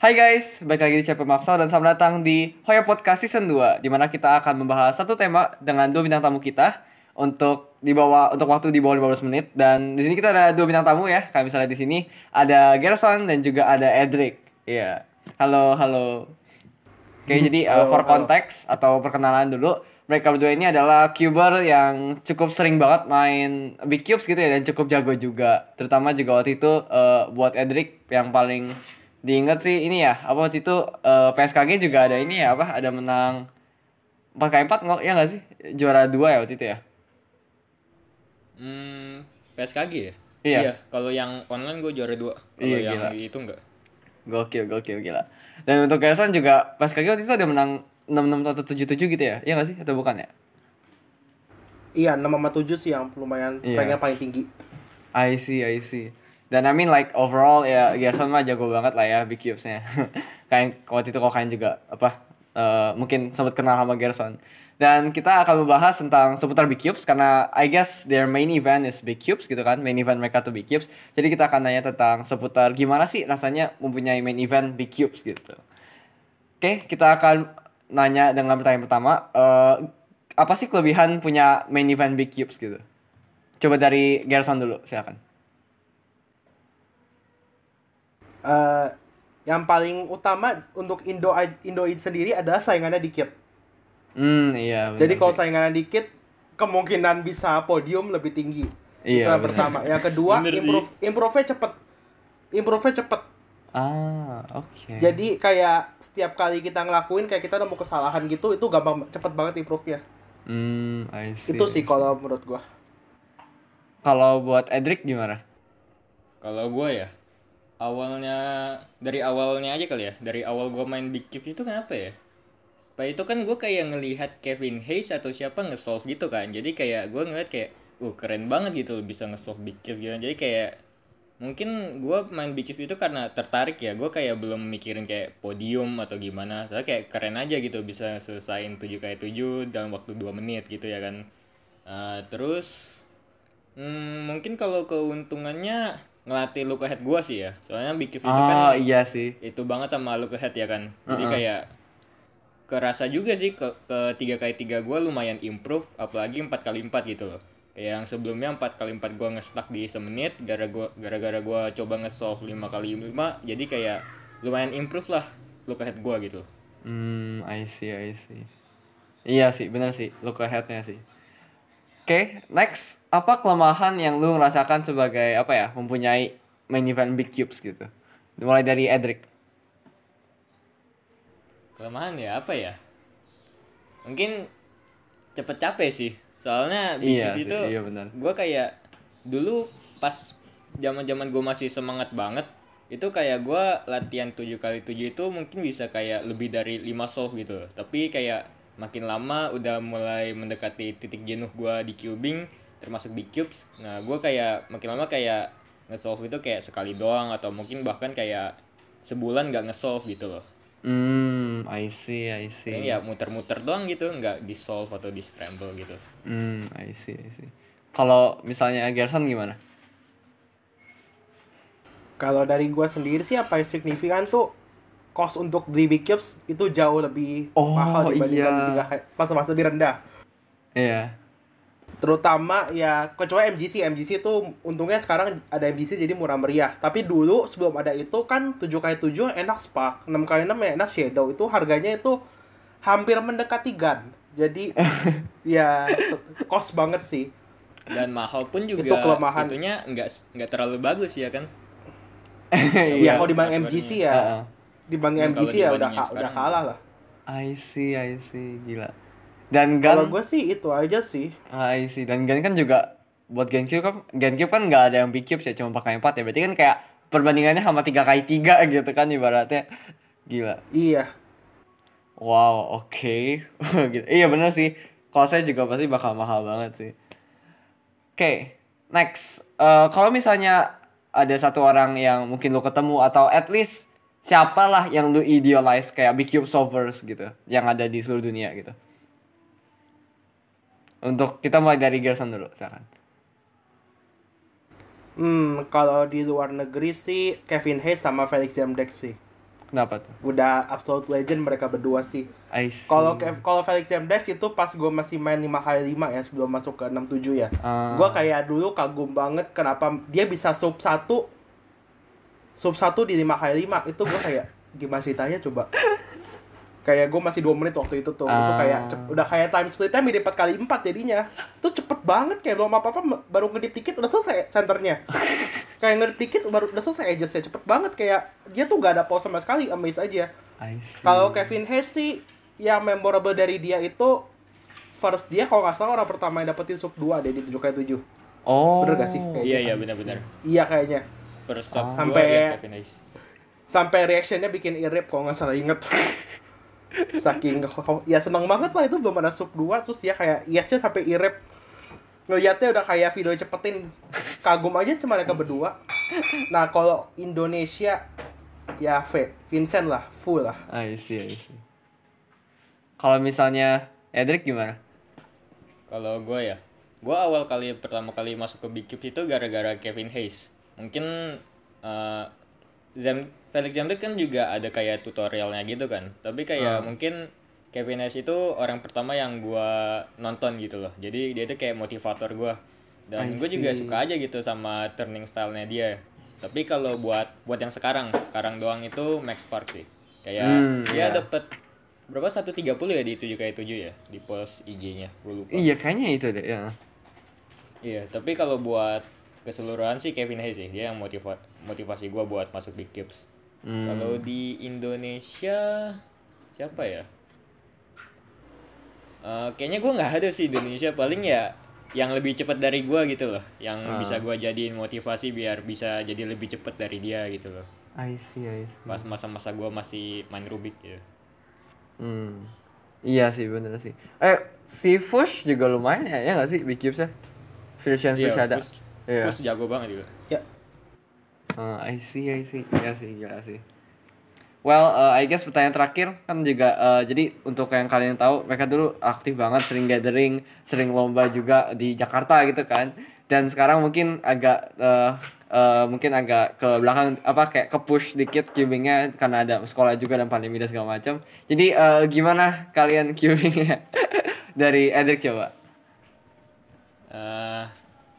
Hai guys, balik lagi di CP Maksa dan selamat datang di Hoya Podcast Season 2 di mana kita akan membahas satu tema dengan dua bintang tamu kita untuk waktu di bawah 15 menit. Dan di sini kita ada dua bintang tamu ya. Kayak misalnya di sini ada Gerson dan juga ada Edric. Iya. Halo, halo. Oke, jadi for Halo. context atau perkenalan dulu, mereka berdua ini adalah cuber yang cukup sering banget main big cubes gitu ya dan cukup jago juga. Terutama juga waktu itu buat Edric yang paling diinget sih ini ya, apa waktu itu PSKG juga ada ini ya, apa ada menang 4x4 nggak ya nggak sih? Juara 2 ya waktu itu ya. PSKG ya? Iya. Iya, kalau yang online gue juara 2. Kalau Iya yang gila. itu enggak. Gokil, gokil gila. Dan untuk Gerson juga PSKG waktu itu ada menang 66 atau 77 gitu ya. Iya nggak sih? Atau bukan ya? Iya, 6 sama 7 sih yang lumayan Iya. ranknya paling tinggi. I see, I see. Dan I mean like overall ya Gerson mah jago banget lah ya big cubes-nya. Kayak waktu itu kok kalian juga apa mungkin sempat kenal sama Gerson. Dan kita akan membahas tentang seputar big cubes karena I guess their main event is big cubes gitu kan. Main event mereka tuh big cubes. Jadi kita akan nanya tentang seputar gimana sih rasanya mempunyai main event big cubes gitu. Oke, kita akan nanya dengan pertanyaan pertama. Apa sih kelebihan punya main event big cubes gitu? Coba dari Gerson dulu, silakan. Eh, yang paling utama untuk Indo sendiri adalah saingannya dikit. Iya Jadi benar kalau sih. saingannya dikit, kemungkinan bisa podium lebih tinggi. Itu Iya yang benar. pertama. Yang kedua, Bener sih. improve-nya cepet. Improve-nya cepet. Oke. Jadi kayak setiap kali kita ngelakuin kayak kita nemu kesalahan gitu, itu gampang cepet banget improve-nya. I see. Itu I sih see. kalau menurut gua. Kalau buat Edric gimana? Kalau gue ya, dari awalnya aja kali ya. Dari awal gue main Big Cube itu kenapa ya? Pak itu kan gue kayak ngelihat Kevin Hayes atau siapa nge-solve gitu kan. Jadi kayak gue ngeliat kayak, keren banget gitu bisa nge-solve Big Cube gitu. Jadi kayak mungkin gue main Big Cube itu karena tertarik ya. Gue kayak belum mikirin kayak podium atau gimana. Soalnya kayak keren aja gitu bisa selesaiin 7x7 dalam waktu 2 menit gitu ya kan. Terus mungkin kalau keuntungannya ngelatih look ahead gua sih ya. Soalnya Big Cube itu kan Iya sih. itu banget sama look ahead ya kan. Jadi Heeh. kayak kerasa juga sih ke 3x3 gua lumayan improve apalagi 4x4 gitu loh. Kayak yang sebelumnya 4x4 gua nge-stuck di semenit gara-gara gua coba nge-solve 5x5 jadi kayak lumayan improve lah look ahead gua gitu. I see, I see. Iya sih, benar sih. Look ahead-nya sih. Oke, next. Apa kelemahan yang lu merasakan sebagai apa ya, mempunyai main event big cubes gitu? Mulai dari Edric. Kelemahan ya apa ya? Mungkin cepet capek sih. Soalnya Big Iya Cube sih, itu iya benar. gue kayak dulu pas zaman-zaman gue masih semangat banget itu kayak gue latihan 7x7 itu mungkin bisa kayak lebih dari 5 solve gitu. Tapi kayak makin lama udah mulai mendekati titik jenuh gue di cubing termasuk Big Cubes. Nah, gue kayak makin lama kayak nge-solve itu kayak sekali doang atau mungkin bahkan kayak sebulan gak nge-solve gitu loh. I see, I Paling see. ya muter-muter doang gitu, nggak di solve atau di scramble gitu. I see, I see. Kalau misalnya Gerson gimana? Kalau dari gua sendiri sih apa yang signifikan tuh cost untuk beli big cubes itu jauh lebih mahal Oh dibandingkan iya. masa-masa lebih rendah. Iya. Terutama ya kecuali MGC tuh untungnya sekarang ada MGC jadi murah meriah. Tapi dulu sebelum ada itu kan 7x7 enak Spark, 6x6 ya enak Shadow. Itu harganya itu hampir mendekati Gun. Jadi ya cost banget sih. Dan mahal pun Itu juga kelemahan. itunya nggak terlalu bagus ya kan. Ya Iya. kalau dibanding Hardware-nya. MGC ya, Heeh. dibanding Kalau MGC ya udah dibandingin udah sekarang kalah lah. I see, I see. Gila. Dan Kalau Gun, gue sih itu aja sih. I see. Dan Gun kan juga buat GameCube kan nggak ada yang big cubes ya, cuma pakai 4 ya. Berarti kan kayak perbandingannya sama 3x3 gitu kan ibaratnya. Gila. Iya. Wow, oke. Gila. Iya bener sih. Kalau saya juga pasti bakal mahal banget sih. Oke, next. Kalau misalnya ada satu orang yang mungkin lu ketemu atau at least siapalah yang lu idealize kayak big cube solvers gitu yang ada di seluruh dunia gitu. Untuk kita mulai dari Gerson dulu, silakan. Kalau di luar negeri sih Kevin Hayes sama Felix Jamdek sih. Kenapa tuh? Udah absolute legend mereka berdua sih. I see. Kalau Felix Zemdes itu pas gue masih main 5x5 ya sebelum masuk ke 67 ya. Gue kayak dulu kagum banget kenapa dia bisa sub 1 di 5x5. Itu gue kayak gimana ceritanya coba. Kayak gue masih 2 menit waktu itu tuh. Itu kayak udah kayak time splitnya mirip 4x4 jadinya. Itu cepet banget kayak belum apa-apa baru ngedip dikit udah selesai centernya. Kayak ngedip dikit baru udah selesai adjustnya. Cepet banget kayak dia tuh gak ada pause sama sekali, amaze aja. Kalau Kevin Hayes sih yang memorable dari dia itu first dia kalau nggak salah orang pertama yang dapetin sub 2 deh di 7x7. Oh. Bener gak sih? Kayaknya. Iya benar-benar. Iya kayaknya. First sub Sampai- ya Kevin Hayes. Sampai reactionnya bikin irip kalau nggak salah inget. Saking ya seneng banget lah itu belum ada sub 2 terus dia kayak yesnya sampai irip. Ngeliatnya udah kayak video cepetin. Kagum aja sih mereka berdua. Nah kalau Indonesia ya Vincent lah, full lah. I see. Kalau misalnya Edric gimana? Kalau gue pertama kali masuk ke Big Cube itu gara-gara Kevin Hayes. Mungkin Felix Zemdek kan juga ada kayak tutorialnya gitu kan. Tapi kayak mungkin Kevin Hayes itu orang pertama yang gue nonton gitu loh. Jadi dia itu kayak motivator gue. Dan gue juga suka aja gitu sama turning style-nya dia. Tapi kalau buat yang sekarang doang itu Max Park sih. Kayak dia dapet berapa 130 ya di 7x7 ya di post IG-nya. Gue lupa. Iya kayaknya itu deh ya. Iya, tapi kalau buat keseluruhan sih Kevin Hayes sih, dia yang motivasi gue buat masuk Big Cubes. Kalau di Indonesia siapa ya? Kayaknya gue nggak ada sih Indonesia, paling ya yang lebih cepat dari gue gitu loh, yang bisa gue jadiin motivasi biar bisa jadi lebih cepat dari dia gitu loh. I see. Pas masa-masa gue masih main Rubik ya. Iya sih bener sih. Si Fush juga lumayan ya nggak sih Big Cubes-nya? Fush ada. Terus jago banget juga. Ya. I see. Iya sih, gila sih. Well, I guess pertanyaan terakhir kan juga jadi untuk yang kalian tahu mereka dulu aktif banget, sering gathering, sering lomba juga di Jakarta gitu kan. Dan sekarang mungkin agak ke belakang kayak ke push dikit cubingnya karena ada sekolah juga dan pandemi dan segala macam. Jadi gimana kalian cubingnya? Dari Edric coba.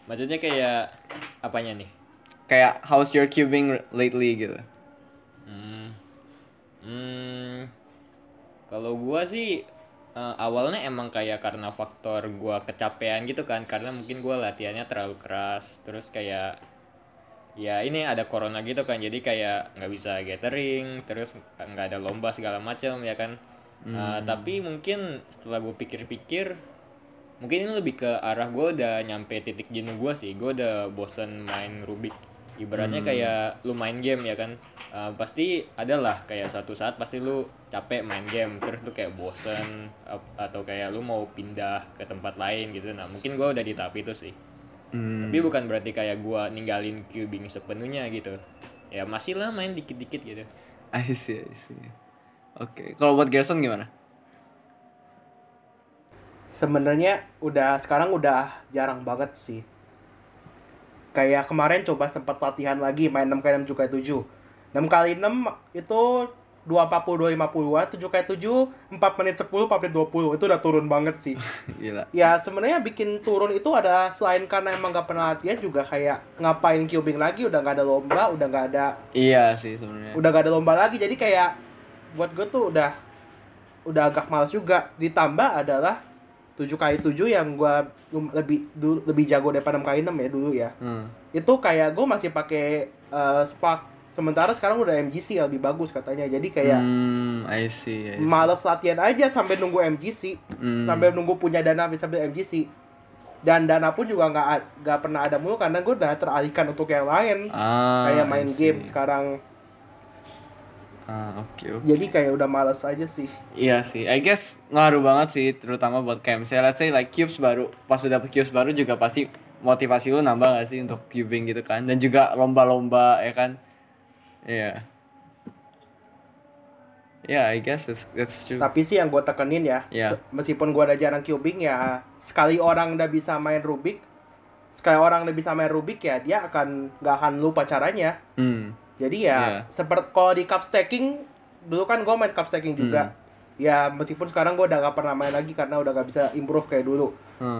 Maksudnya kayak apanya nih? Kayak how's your cubing lately gitu. Kalau gua sih awalnya emang kayak karena faktor gua kecapean gitu kan, karena mungkin gua latihannya terlalu keras, terus kayak ya ini ada corona gitu kan, jadi kayak nggak bisa gathering, terus nggak ada lomba segala macam ya kan. Tapi mungkin setelah gua pikir-pikir, mungkin ini lebih ke arah gua udah nyampe titik jenuh gua sih, gua udah bosen main Rubik. Ibaratnya kayak lu main game ya kan, pasti adalah kayak suatu saat pasti lu capek main game, terus lu kayak bosen atau kayak lu mau pindah ke tempat lain gitu. Nah mungkin gue udah di tahap itu sih. Tapi bukan berarti kayak gue ninggalin cubing sepenuhnya gitu. Ya masih lah main dikit-dikit gitu. I see. Oke. Kalau buat Gerson gimana? Sebenarnya sekarang udah jarang banget sih. Kayak kemarin coba sempat latihan lagi main 6x6 7x7. 6x6 itu 240 250-an, 7x7 4 menit 10 4 menit 20. Itu udah turun banget sih. Gila. Ya sebenarnya bikin turun itu ada selain karena emang gak pernah latihan juga kayak ngapain cubing lagi, udah gak ada lomba, udah gak ada. Iya sih sebenarnya. Udah gak ada lomba lagi, jadi kayak buat gue tuh udah agak malas juga. Ditambah adalah 7x7 yang gue lebih jago daripada 6x6 ya dulu ya. Itu kayak gue masih pakai Spark. Sementara sekarang udah MGC yang lebih bagus katanya. Jadi kayak I see. males latihan aja sampai nunggu MGC. Sampai nunggu punya dana bisa beli MGC. Dan dana pun juga nggak pernah ada mulu karena gue udah teralihkan untuk yang lain. Kayak main game sekarang. Oke. Jadi kayak udah males aja sih. Iya sih, I guess ngaruh banget sih, terutama buat kayak misalnya let's say like cubes baru, pas udah dapet cubes baru juga pasti motivasi lu nambah gak sih untuk cubing gitu kan, dan juga lomba-lomba ya kan. Iya. Yeah, I guess that's true. Tapi sih yang gue tekenin ya, meskipun gue ada jarang cubing ya, sekali orang udah bisa main Rubik, ya dia gak akan lupa caranya. Jadi ya seperti kalau di cup stacking dulu kan gue main cup stacking juga. Ya meskipun sekarang gue udah gak pernah main lagi karena udah gak bisa improve kayak dulu.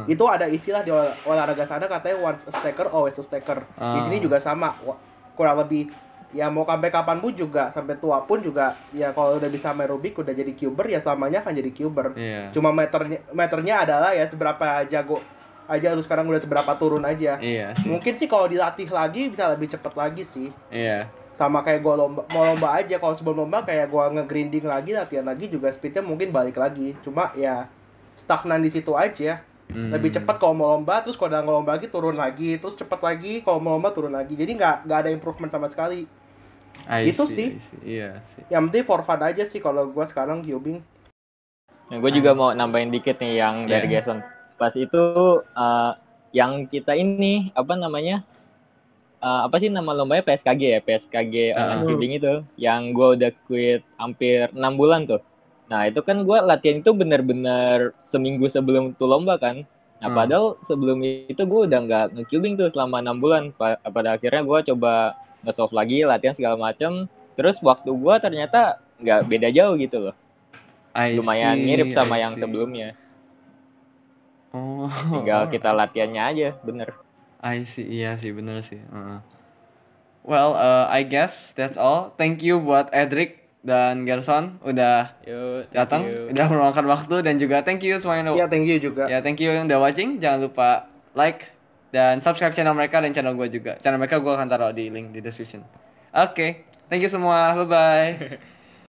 Itu ada istilah di olahraga sana katanya once a stacker always a stacker. Di sini juga sama, kurang lebih. Ya mau sampai kapan pun juga, sampai tua pun juga, ya kalau udah bisa main Rubik udah jadi cuber ya selamanya akan jadi cuber. Cuma meternya adalah ya seberapa jago aja lu sekarang, udah seberapa turun aja. Mungkin sih kalau dilatih lagi bisa lebih cepet lagi sih. Sama kayak gue mau lomba aja, kalau sebelum lomba kayak gue nge-grinding lagi, latihan lagi juga speednya mungkin balik lagi. Cuma ya stagnan di situ aja. Lebih cepat kalau mau lomba, terus kalau udah ngelomba lagi turun lagi, terus cepet lagi kalau mau lomba turun lagi. Jadi nggak ada improvement sama sekali. Itu sih. Iya sih. Yang penting for fun aja sih kalau gue sekarang cubing. Nah, gue juga mau nambahin dikit nih yang dari Gerson. Pas itu yang kita ini apa namanya? Apa sih nama lombanya, PSKG ya, PSKG online cubing itu, yang gue udah quit hampir 6 bulan tuh. Nah itu kan gue latihan itu bener-bener seminggu sebelum tuh lomba kan. Nah padahal sebelum itu gue udah nggak nge-cubing tuh selama 6 bulan. Pada akhirnya gue coba nge-solve lagi, latihan segala macam. Terus waktu gue ternyata nggak beda jauh gitu loh. Lumayan mirip sama yang sebelumnya. Tinggal kita latihannya aja, bener. Iya sih, bener sih. Well, I guess that's all. Thank you buat Edric dan Gerson udah datang, udah meluangkan waktu, dan juga thank you semuanya. Ya, thank you juga. Ya, thank you yang udah watching. Jangan lupa like dan subscribe channel mereka dan channel gue juga. Channel mereka gue akan taruh di link di description. Oke, thank you semua. Bye bye.